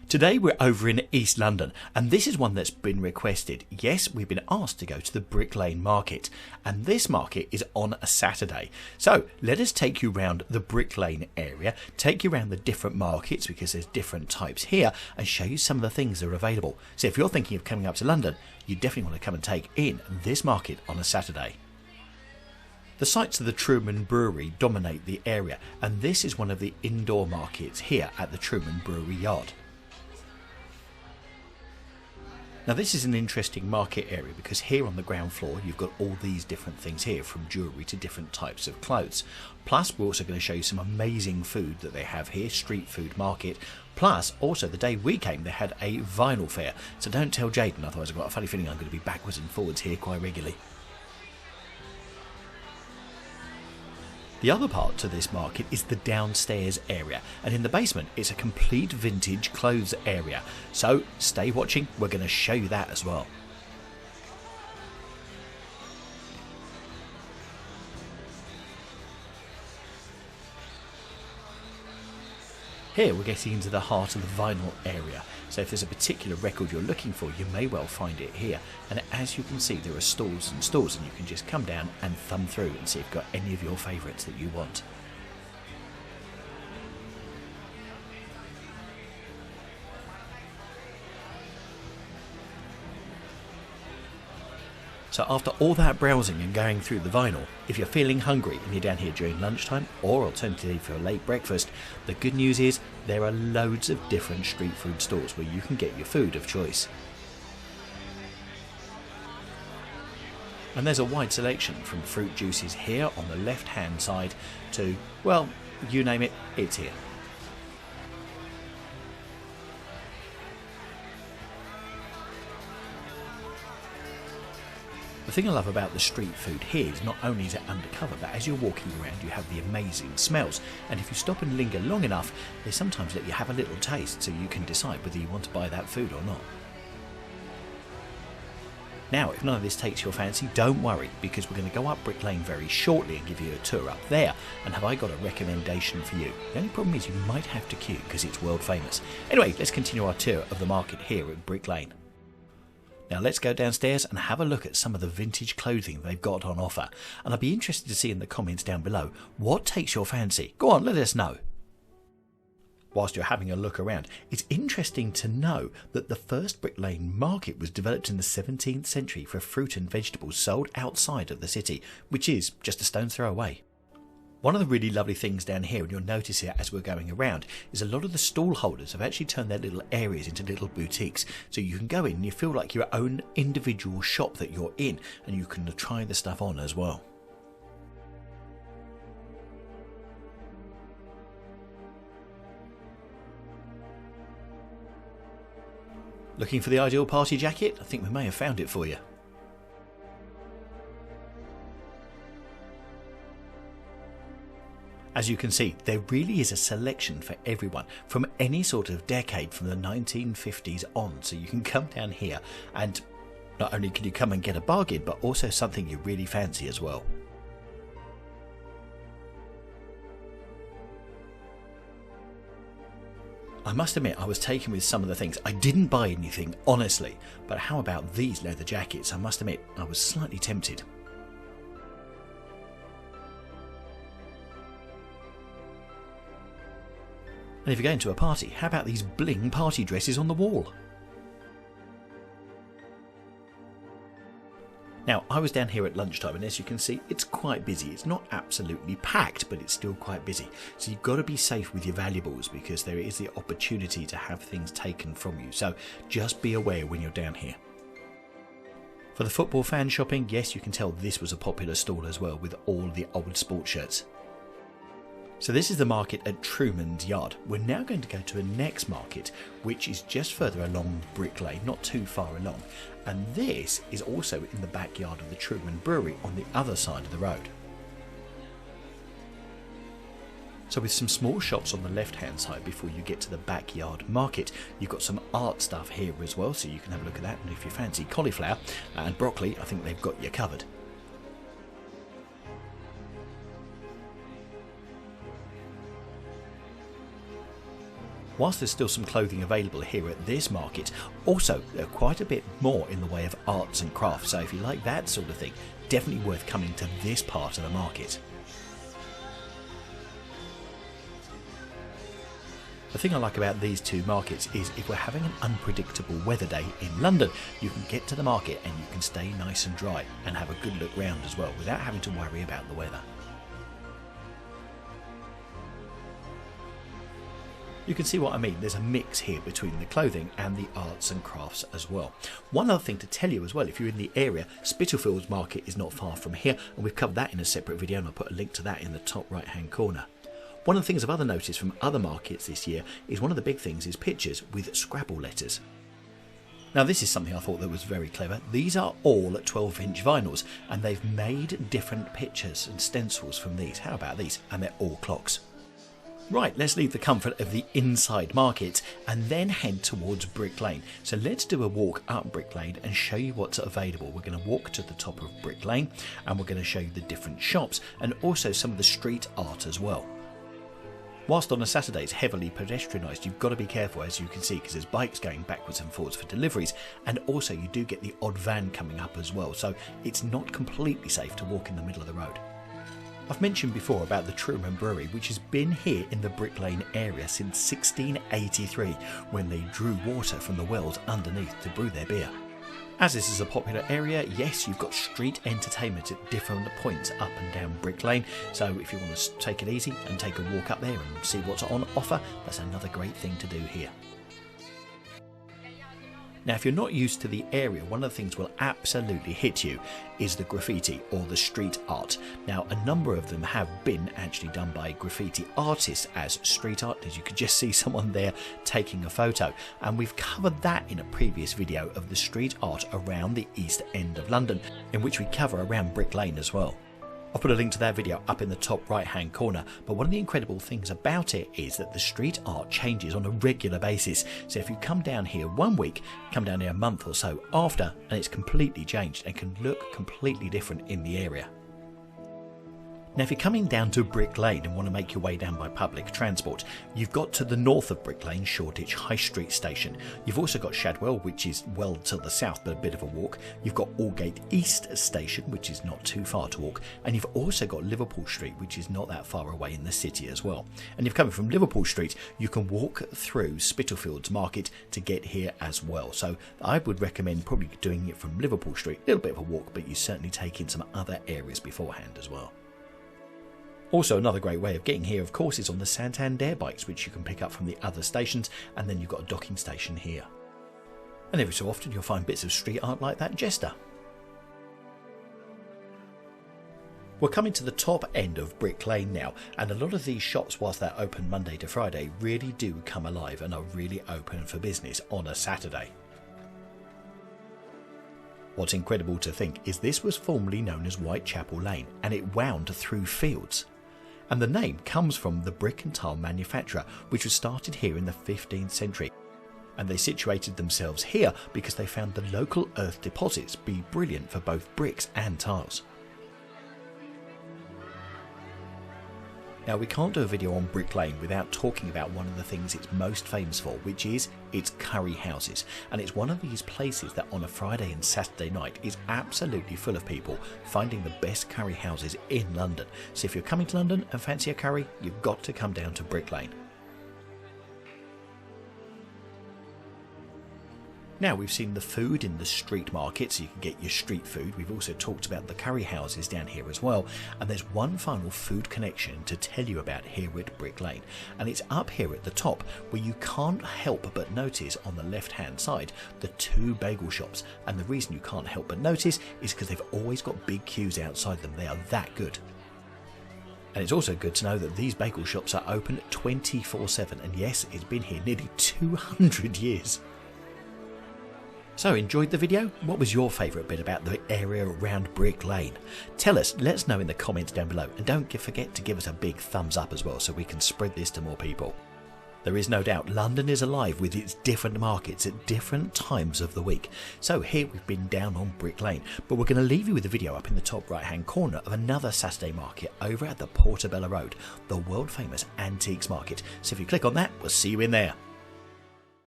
Today we're over in East London, and this is one that's been requested. Yes, we've been asked to go to the Brick Lane Market, and this market is on a Saturday. So let us take you around the Brick Lane area, take you around the different markets because there's different types here, and show you some of the things that are available. So if you're thinking of coming up to London, you definitely want to come and take in this market on a Saturday. The sites of the Truman Brewery dominate the area, and this is one of the indoor markets here at the Truman Brewery yard. Now this is an interesting market area because here on the ground floor you've got all these different things here, from jewellery to different types of clothes. Plus we're also going to show you some amazing food that they have here, street food market. Plus also the day we came they had a vinyl fair, so don't tell Jaden, otherwise I've got a funny feeling I'm going to be backwards and forwards here quite regularly. The other part to this market is the downstairs area, and in the basement it's a complete vintage clothes area. So stay watching, we're going to show you that as well. Here we're getting into the heart of the vinyl area, so if there's a particular record you're looking for you may well find it here, and as you can see there are stalls and stalls, and you can just come down and thumb through and see if you've got any of your favourites that you want. So after all that browsing and going through the vinyl, if you're feeling hungry and you're down here during lunchtime, or alternatively for a late breakfast, the good news is there are loads of different street food stores where you can get your food of choice. And there's a wide selection from fruit juices here on the left hand side to, well, you name it, it's here. The thing I love about the street food here is not only is it undercover, but as you're walking around you have the amazing smells, and if you stop and linger long enough they sometimes let you have a little taste so you can decide whether you want to buy that food or not. Now if none of this takes your fancy, don't worry, because we're going to go up Brick Lane very shortly and give you a tour up there. And have I got a recommendation for you? The only problem is you might have to queue because it's world famous. Anyway, let's continue our tour of the market here at Brick Lane. Now let's go downstairs and have a look at some of the vintage clothing they've got on offer, and I'd be interested to see in the comments down below what takes your fancy. Go on, let us know. Whilst you're having a look around, it's interesting to know that the first Brick Lane market was developed in the 17th century for fruit and vegetables sold outside of the city, which is just a stone's throw away. One of the really lovely things down here, and you'll notice here as we're going around, is a lot of the stall holders have actually turned their little areas into little boutiques, so you can go in and you feel like your own individual shop that you're in, and you can try the stuff on as well. Looking for the ideal party jacket? I think we may have found it for you. As you can see, there really is a selection for everyone, from any sort of decade from the 1950s on, so you can come down here and not only can you come and get a bargain, but also something you really fancy as well. I must admit I was taken with some of the things. I didn't buy anything, honestly, but how about these leather jackets? I must admit I was slightly tempted. And if you're going to a party, how about these bling party dresses on the wall? Now, I was down here at lunchtime, and as you can see, it's quite busy. It's not absolutely packed, but it's still quite busy. So you've got to be safe with your valuables because there is the opportunity to have things taken from you. So just be aware when you're down here. For the football fan shopping, yes, you can tell this was a popular stall as well with all the old sports shirts. So this is the market at Truman's yard. We're now going to go to a next market, which is just further along Brick Lane, not too far along. And this is also in the backyard of the Truman Brewery on the other side of the road. So with some small shops on the left hand side before you get to the backyard market, you've got some art stuff here as well, so you can have a look at that. And if you fancy cauliflower and broccoli, I think they've got you covered. Whilst there's still some clothing available here at this market, also quite a bit more in the way of arts and crafts, so if you like that sort of thing, definitely worth coming to this part of the market. The thing I like about these two markets is if we're having an unpredictable weather day in London, you can get to the market and you can stay nice and dry and have a good look round as well without having to worry about the weather. You can see what I mean, there's a mix here between the clothing and the arts and crafts as well. One other thing to tell you as well, if you're in the area, Spitalfields Market is not far from here, and we've covered that in a separate video, and I'll put a link to that in the top right hand corner. One of the things I've other noticed from other markets this year is one of the big things is pictures with Scrabble letters. Now this is something I thought that was very clever. These are all 12-inch vinyls, and they've made different pictures and stencils from these. How about these? And they're all clocks. Right, let's leave the comfort of the inside market and then head towards Brick Lane. So let's do a walk up Brick Lane and show you what's available. We're going to walk to the top of Brick Lane and we're going to show you the different shops and also some of the street art as well. Whilst on a Saturday it's heavily pedestrianised, you've got to be careful, as you can see, because there's bikes going backwards and forwards for deliveries, and also you do get the odd van coming up as well, so it's not completely safe to walk in the middle of the road. I've mentioned before about the Truman Brewery, which has been here in the Brick Lane area since 1683, when they drew water from the wells underneath to brew their beer. As this is a popular area, yes, you've got street entertainment at different points up and down Brick Lane, so if you want to take it easy and take a walk up there and see what's on offer, that's another great thing to do here. Now, if you're not used to the area, one of the things will absolutely hit you is the graffiti or the street art. Now, a number of them have been actually done by graffiti artists as street art, as you could just see someone there taking a photo. And we've covered that in a previous video of the street art around the East End of London, in which we cover around Brick Lane as well. I'll put a link to that video up in the top right hand corner, but one of the incredible things about it is that the street art changes on a regular basis. So if you come down here one week, come down here a month or so after, and it's completely changed and can look completely different in the area. Now, if you're coming down to Brick Lane and want to make your way down by public transport, you've got to the north of Brick Lane, Shoreditch High Street Station. You've also got Shadwell, which is well to the south, but a bit of a walk. You've got Aldgate East Station, which is not too far to walk. And you've also got Liverpool Street, which is not that far away in the city as well. And if you're coming from Liverpool Street, you can walk through Spitalfields Market to get here as well. So I would recommend probably doing it from Liverpool Street. A little bit of a walk, but you certainly take in some other areas beforehand as well. Also, another great way of getting here, of course, is on the Santander bikes, which you can pick up from the other stations, and then you've got a docking station here. And every so often you'll find bits of street art like that jester. We're coming to the top end of Brick Lane now, and a lot of these shops, whilst they're open Monday to Friday, really do come alive and are really open for business on a Saturday. What's incredible to think is this was formerly known as Whitechapel Lane, and it wound through fields. And the name comes from the brick and tile manufacturer, which was started here in the 15th century. And they situated themselves here because they found the local earth deposits be brilliant for both bricks and tiles. Now, we can't do a video on Brick Lane without talking about one of the things it's most famous for, which is its curry houses. And it's one of these places that on a Friday and Saturday night is absolutely full of people finding the best curry houses in London. So if you're coming to London and fancy a curry, you've got to come down to Brick Lane. Now, we've seen the food in the street market, so you can get your street food. We've also talked about the curry houses down here as well. And there's one final food connection to tell you about here at Brick Lane. And it's up here at the top, where you can't help but notice on the left-hand side the two bagel shops. And the reason you can't help but notice is because they've always got big queues outside them. They are that good. And it's also good to know that these bagel shops are open 24/7. And yes, it's been here nearly 200 years. So, enjoyed the video? What was your favourite bit about the area around Brick Lane? Tell us, let us know in the comments down below, and don't forget to give us a big thumbs up as well so we can spread this to more people. There is no doubt London is alive with its different markets at different times of the week. So here we've been down on Brick Lane, but we're going to leave you with a video up in the top right hand corner of another Saturday market over at the Portobello Road, the world famous Antiques Market. So if you click on that, we'll see you in there.